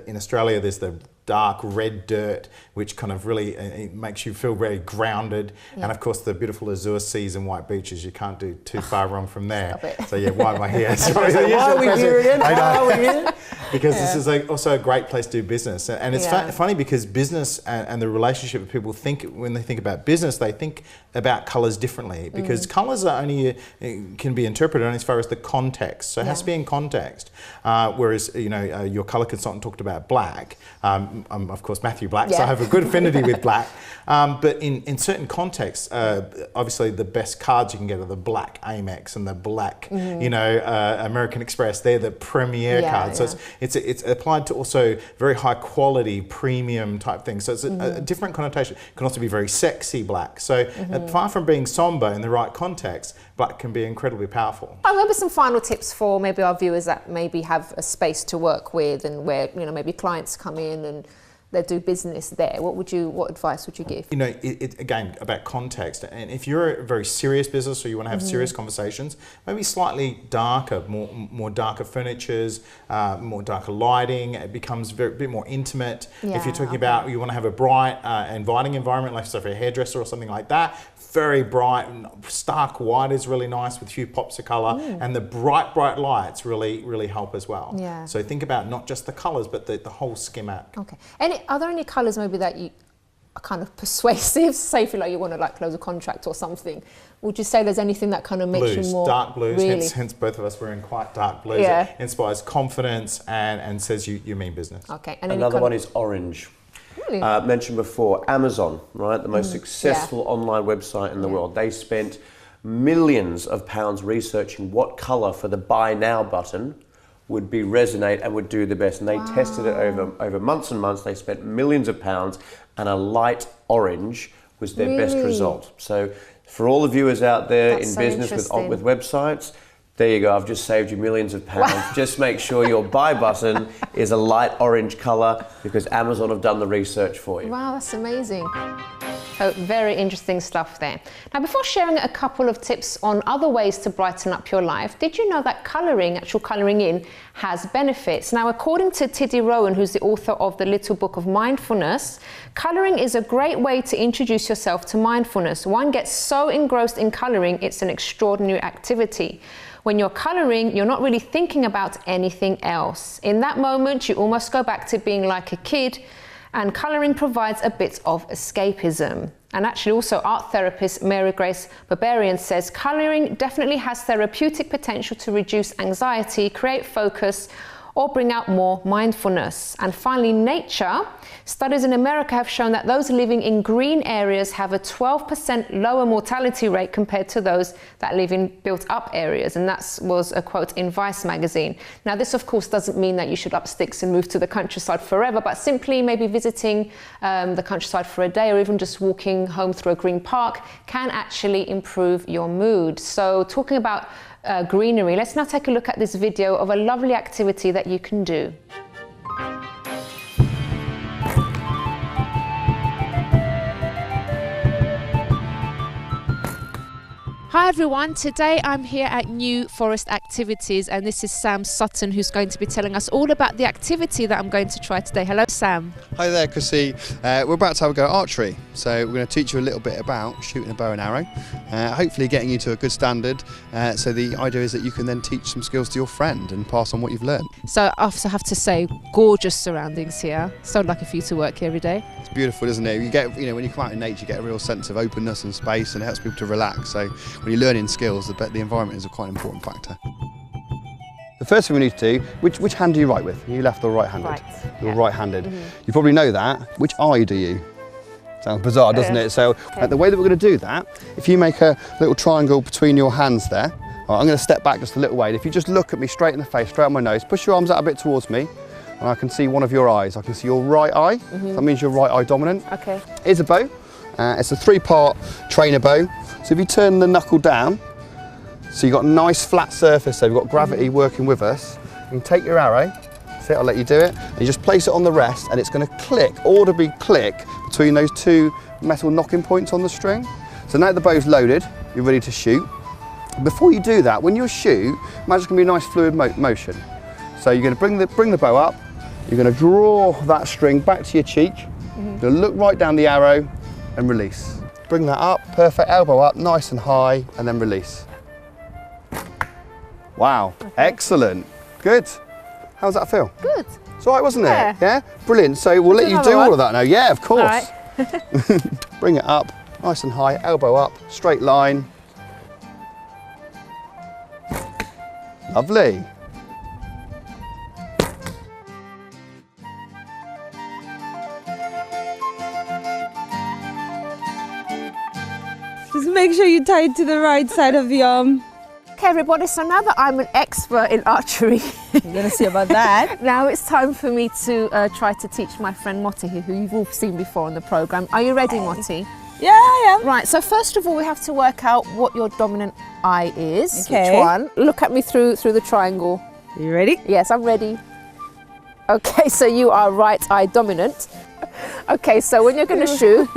In Australia, there's the dark red dirt, which kind of really it makes you feel very grounded. And of course, the beautiful azure seas and white beaches, you can't do too far wrong from there. So why am I here? Sorry, why are we here again? Why are we here? Because this is also a great place to do business. And it's funny because business and the relationship that people think, when they think about business, they think about colours differently, because colours are only can be interpreted only as far as the context. So it has to be in context. Whereas, you know, your colour consultant talked about black. I'm of course Matthew Black, so I have a good affinity with black. But in certain contexts, obviously the best cards you can get are the black Amex and the black, you know, American Express. They're the premier cards. So it's applied to also very high quality premium type things. So it's a different connotation. It can also be very sexy black. So far from being somber in the right context, black can be incredibly powerful. Maybe some final tips for maybe our viewers that maybe have a space to work with, and where, you know, maybe clients come in and they do business there. What advice would you give? You know, it again about context. And if you're a very serious business or you want to have serious conversations, maybe slightly darker, more darker furnitures, more darker lighting. It becomes a bit more intimate. If you're talking about you want to have a bright, inviting environment, like so for a hairdresser or something like that, very bright, stark white is really nice with a few pops of colour, and the bright lights really help as well. So think about not just the colours, but the whole schematic. Okay. Are there any colours maybe that you are kind of persuasive? Say if you want to like close a contract or something, would you say there's anything that kind of makes you more dark blues? Really? Hence both of us wearing quite dark blues. It inspires confidence and says you mean business. Okay. And another one is orange. Really? Mentioned before, Amazon, right? The most successful online website in the world. They spent millions of pounds researching what colour for the buy now button would resonate and would do the best. And they tested it over months and months. They spent millions of pounds, and a light orange was their best result. So for all the viewers out there in business with websites, there you go, I've just saved you millions of pounds. Just make sure your buy button is a light orange colour, because Amazon have done the research for you. Wow, that's amazing. So very interesting stuff there. Now, before sharing a couple of tips on other ways to brighten up your life, did you know that colouring, actual colouring in, has benefits? Now, according to Tiddy Rowan, who's the author of the Little Book of Mindfulness, colouring is a great way to introduce yourself to mindfulness. One gets so engrossed in colouring, it's an extraordinary activity. When you're colouring, you're not really thinking about anything else. In that moment, you almost go back to being like a kid, and colouring provides a bit of escapism. And actually also art therapist Mary Grace Barbarian says colouring definitely has therapeutic potential to reduce anxiety, create focus, or bring out more mindfulness. And finally, nature. Studies in America have shown that those living in green areas have a 12% lower mortality rate compared to those that live in built-up areas. And that was a quote in Vice magazine. Now, this, of course, doesn't mean that you should up sticks and move to the countryside forever, but simply maybe visiting the countryside for a day or even just walking home through a green park can actually improve your mood. So talking about greenery, let's now take a look at this video of a lovely activity that you can do. Hi everyone, today I'm here at New Forest Activities and this is Sam Sutton who's going to be telling us all about the activity that I'm going to try today. Hello Sam. Hi there Chrissy, we're about to have a go at archery, so we're going to teach you a little bit about shooting a bow and arrow, hopefully getting you to a good standard, so the idea is that you can then teach some skills to your friend and pass on what you've learned. So I also have to say, gorgeous surroundings here, so lucky for you to work here every day. It's beautiful, isn't it? You get, when you come out in nature you get a real sense of openness and space and it helps people to relax, so when you're learning skills, the environment is a quite important factor. The first thing we need to do, which hand do you write with? Are you left or right-handed? Right. You're right-handed. You probably know that. Which eye do you? Sounds bizarre, doesn't it? So the way that we're going to do that, if you make a little triangle between your hands there, right, I'm going to step back just a little way, and if you just look at me straight in the face, straight on my nose, push your arms out a bit towards me, and I can see one of your eyes. I can see your right eye. That means you're right eye dominant. Okay. Here's a bow. It's a 3-part trainer bow. So if you turn the knuckle down, so you've got a nice flat surface, so you've got gravity working with us, you can take your arrow, see, I'll let you do it, and you just place it on the rest and it's going to click, audibly click, between those two metal knocking points on the string. So now the bow's loaded, you're ready to shoot. Before you do that, when you shoot, imagine it's going to be a nice fluid motion. So you're going to bring the bow up, you're going to draw that string back to your cheek, you're going to look right down the arrow and release. Bring that up, perfect, elbow up, nice and high, and then release. Wow, excellent, good. How does that feel? Good. It's all right, wasn't it? Yeah, brilliant. So we'll let you do all of that now. Yeah, of course. All right. Bring it up, nice and high, elbow up, straight line. Lovely. Just make sure you tie it to the right side of the arm. Okay everybody, so now that I'm an expert in archery, You're going to see about that. now it's time for me to try to teach my friend Motti here, who you've all seen before on the programme. Are you ready, Motti? Yeah, I am. Right, so first of all we have to work out what your dominant eye is. Okay. Which one? Look at me through the triangle. You ready? Yes, I'm ready. Okay, so you are right eye dominant. Okay, so when you're going to shoot,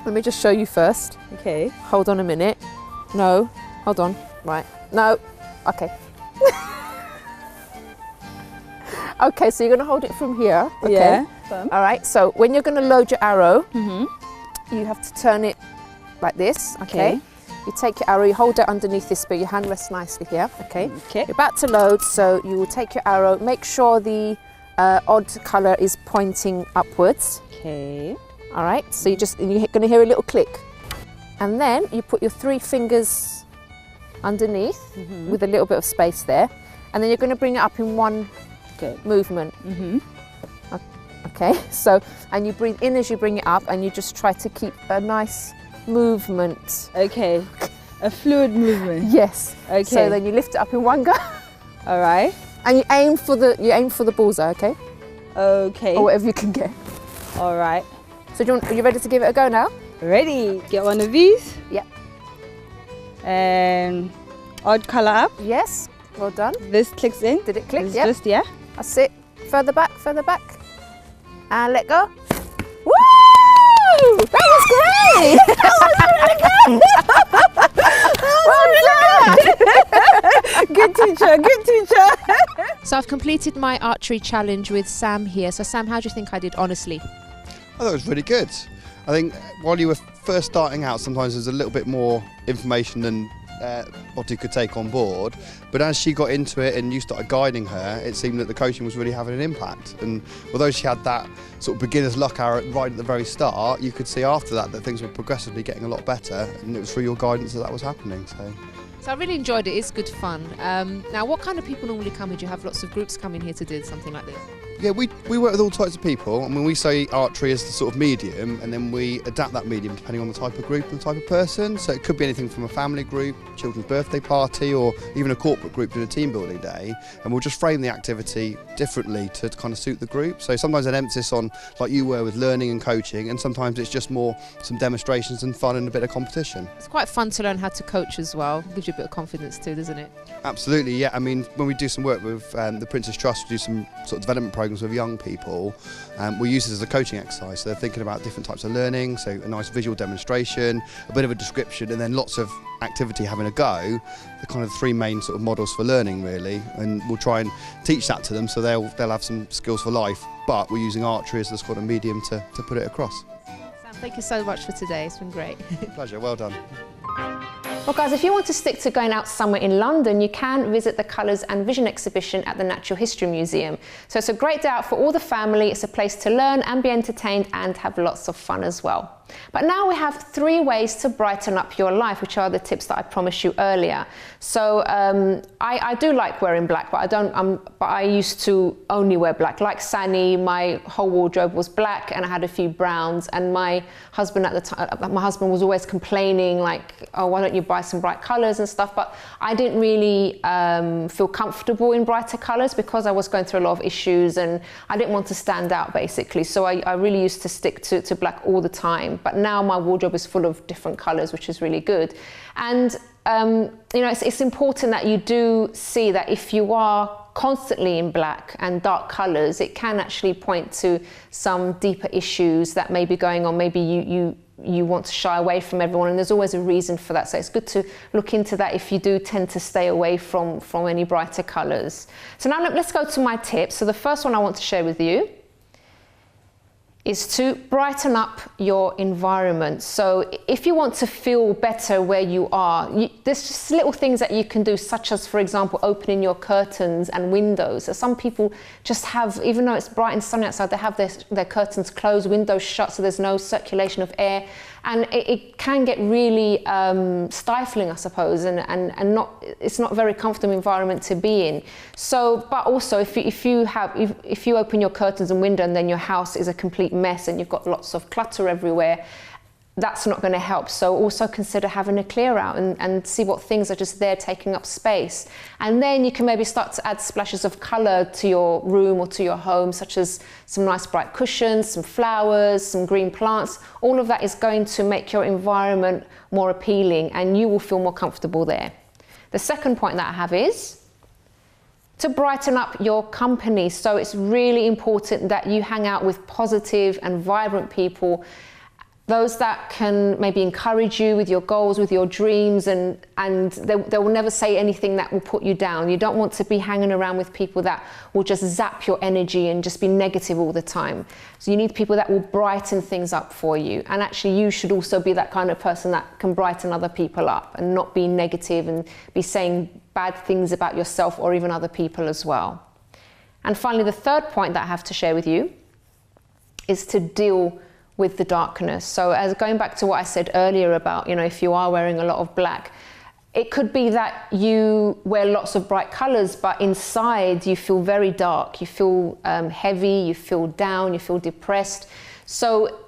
let me just show you first. Okay. Hold on a minute. No, hold on. Right. No. Okay. Okay, so you're going to hold it from here. Okay. Yeah. All right, so when you're going to load your arrow, you have to turn it like this. Okay. You take your arrow, you hold it underneath this bit, your hand rests nicely here. Okay. Okay. You're about to load, so you will take your arrow, make sure the odd colour is pointing upwards. Okay. All right, so you're going to hear a little click. And then you put your 3 fingers underneath with a little bit of space there. And then you're going to bring it up in one movement. Okay, so, and you breathe in as you bring it up and you just try to keep a nice movement. Okay. A fluid movement. Yes. Okay. So then you lift it up in one go. All right. And you aim for the bullseye, okay? Okay. Or whatever you can get. All right. So are you ready to give it a go now? Ready. Get one of these. Yep. And odd colour up. Yes. Well done. This clicks in. Did it click? It's Yeah. just, yeah. That's it. Further back. And let go. Woo! Woo! That was great! That was really good! Good teacher, good teacher. So I've completed my archery challenge with Sam here. So Sam, how do you think I did, honestly? I thought it was really good. I think while you were first starting out, sometimes there's a little bit more information than Audrey could take on board, but as she got into it and you started guiding her, it seemed that the coaching was really having an impact. And although she had that sort of beginner's luck hour right at the very start, you could see after that that things were progressively getting a lot better, and it was through your guidance that was happening. So I really enjoyed it. It's good fun. Now, what kind of people normally come? Do you have lots of groups coming here to do something like this? Yeah, we work with all types of people. I mean, we say archery is the sort of medium, and then we adapt that medium depending on the type of group and the type of person. So it could be anything from a family group, children's birthday party, or even a corporate group doing a team building day. And we'll just frame the activity differently to kind of suit the group. So sometimes an emphasis on, like you were, with learning and coaching, and sometimes it's just more some demonstrations and fun and a bit of competition. It's quite fun to learn how to coach as well. Gives you a bit of confidence too, doesn't it? Absolutely, yeah. I mean, when we do some work with the Princess Trust, we do some sort of development programs with young people. We use it as a coaching exercise. So they're thinking about different types of learning, so a nice visual demonstration, a bit of a description, and then lots of activity having a go. The kind of three main sort of models for learning, really. And we'll try and teach that to them so they'll have some skills for life. But we're using archery as the sort of medium to put it across. Sam, thank you so much for today. It's been great. Pleasure, well done. Well guys, if you want to stick to going out somewhere in London, you can visit the Colours and Vision exhibition at the Natural History Museum. So it's a great day out for all the family. It's a place to learn and be entertained and have lots of fun as well. But now we have 3 ways to brighten up your life, which are the tips that I promised you earlier. So I do like wearing black, but I used to only wear black. Like Sanni, my whole wardrobe was black, and I had a few browns. And my husband at the time, was always complaining, like, "Oh, why don't you buy some bright colours and stuff?" But I didn't really feel comfortable in brighter colours because I was going through a lot of issues, and I didn't want to stand out, basically. So I really used to stick to black all the time. But now my wardrobe is full of different colours, which is really good. And you know, it's important that you do see that if you are constantly in black and dark colours, it can actually point to some deeper issues that may be going on. Maybe you want to shy away from everyone, and there's always a reason for that. So it's good to look into that if you do tend to stay away from any brighter colours. So now let's go to my tips. So the first one I want to share with you is to brighten up your environment. So if you want to feel better where you are, there's just little things that you can do, such as, for example, opening your curtains and windows. So some people just have, even though it's bright and sunny outside, they have their curtains closed, windows shut, so there's no circulation of air. And it can get really stifling, I suppose, and it's not a very comfortable environment to be in. So, but also if you open your curtains and window and then your house is a complete mess and you've got lots of clutter everywhere, that's not going to help. So also consider having a clear out and see what things are just there taking up space. And then you can maybe start to add splashes of colour to your room or to your home, such as some nice bright cushions, some flowers, some green plants. All of that is going to make your environment more appealing and you will feel more comfortable there. The second point that I have is to brighten up your company. So it's really important that you hang out with positive and vibrant people, those that can maybe encourage you with your goals, with your dreams, and they will never say anything that will put you down. You don't want to be hanging around with people that will just zap your energy and just be negative all the time. So you need people that will brighten things up for you. And actually you should also be that kind of person that can brighten other people up and not be negative and be saying bad things about yourself or even other people as well. And finally, the third point that I have to share with you is to deal with the darkness. So as going back to what I said earlier about, you know, if you are wearing a lot of black, it could be that you wear lots of bright colors, but inside you feel very dark. You feel heavy, you feel down, you feel depressed. So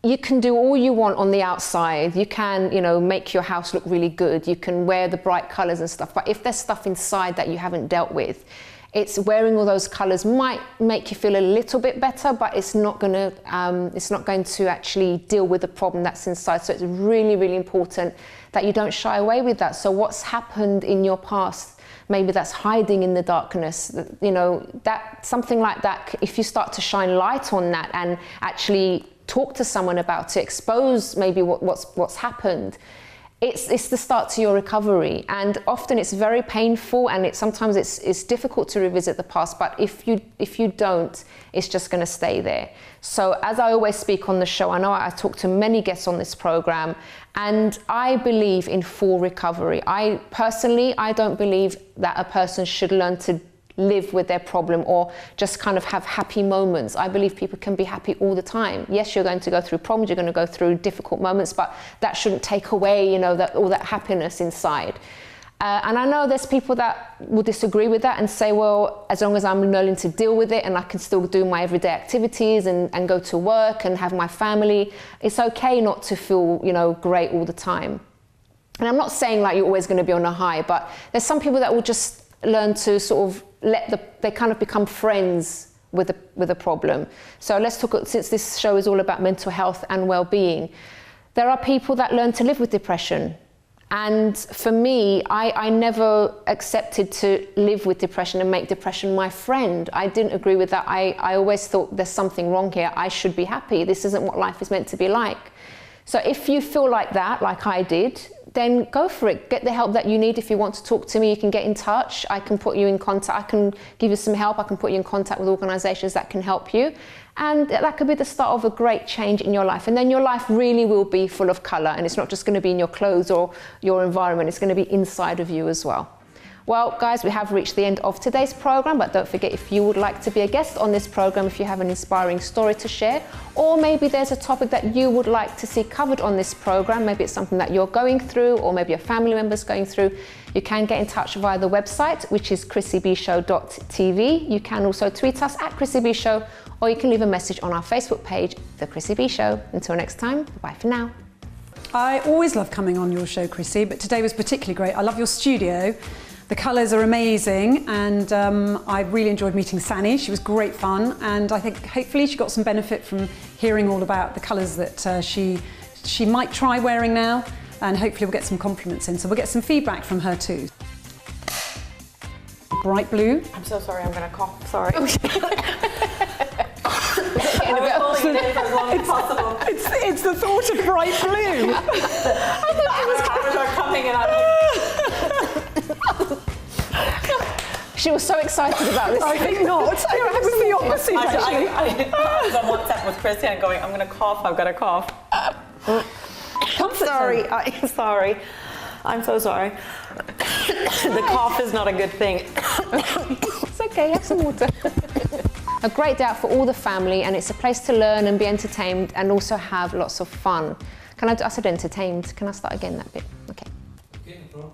you can do all you want on the outside. You can, you know, make your house look really good. You can wear the bright colors and stuff. But if there's stuff inside that you haven't dealt with, it's wearing all those colours might make you feel a little bit better, but it's not going to actually deal with the problem that's inside. So it's really, really important that you don't shy away with that. So what's happened in your past, maybe that's hiding in the darkness, you know, that something like that, if you start to shine light on that and actually talk to someone about it, expose maybe what's happened, it's the start to your recovery. And often it's very painful, and sometimes it's difficult to revisit the past, but if you don't, it's just going to stay there. So as I always speak on the show, I know I talk to many guests on this program, and I believe in full recovery. I don't believe that a person should learn to live with their problem or just kind of have happy moments. I believe people can be happy all the time. Yes, you're going to go through problems, you're going to go through difficult moments, but that shouldn't take away, all that happiness inside. And I know there's people that will disagree with that and say, well, as long as I'm learning to deal with it and I can still do my everyday activities and go to work and have my family, it's okay not to feel, great all the time. And I'm not saying like you're always going to be on a high, but there's some people that will just learn to sort of they kind of become friends with the problem. So let's talk, since this show is all about mental health and well-being, there are people that learn to live with depression. And for me, I never accepted to live with depression and make depression my friend. I didn't agree with that. I always thought there's something wrong here. I should be happy. This isn't what life is meant to be like. So if you feel like that, like I did, then go for it. Get the help that you need. If you want to talk to me, you can get in touch. I can put you in contact. I can give you some help. I can put you in contact with organisations that can help you. And that could be the start of a great change in your life. And then your life really will be full of colour. And it's not just going to be in your clothes or your environment. It's going to be inside of you as well. Well, guys, we have reached the end of today's programme, but don't forget, if you would like to be a guest on this programme, if you have an inspiring story to share, or maybe there's a topic that you would like to see covered on this programme, maybe it's something that you're going through, or maybe a family member's going through, you can get in touch via the website, which is chrissybshow.tv. You can also tweet us at chrissybshow, or you can leave a message on our Facebook page, The Chrissy B Show. Until next time, bye for now. I always love coming on your show, Chrissy, but today was particularly great. I love your studio. The colours are amazing, and I really enjoyed meeting Sanni. She was great fun, and I think hopefully she got some benefit from hearing all about the colours that she might try wearing now, and hopefully we'll get some compliments in. So we'll get some feedback from her too. Bright blue. I'm so sorry, I'm going to cough. Sorry. It's the thought of bright blue. She was so excited about this. I think not. It was the opposite, actually. I was on WhatsApp with Chrissy and going, I'm going to cough, I've got to cough. Sorry, I'm sorry. I'm so sorry. The cough is not a good thing. It's okay, have some water. A great day out for all the family, and it's a place to learn and be entertained and also have lots of fun. I said entertained. Can I start again that bit? Okay. Okay, no problem.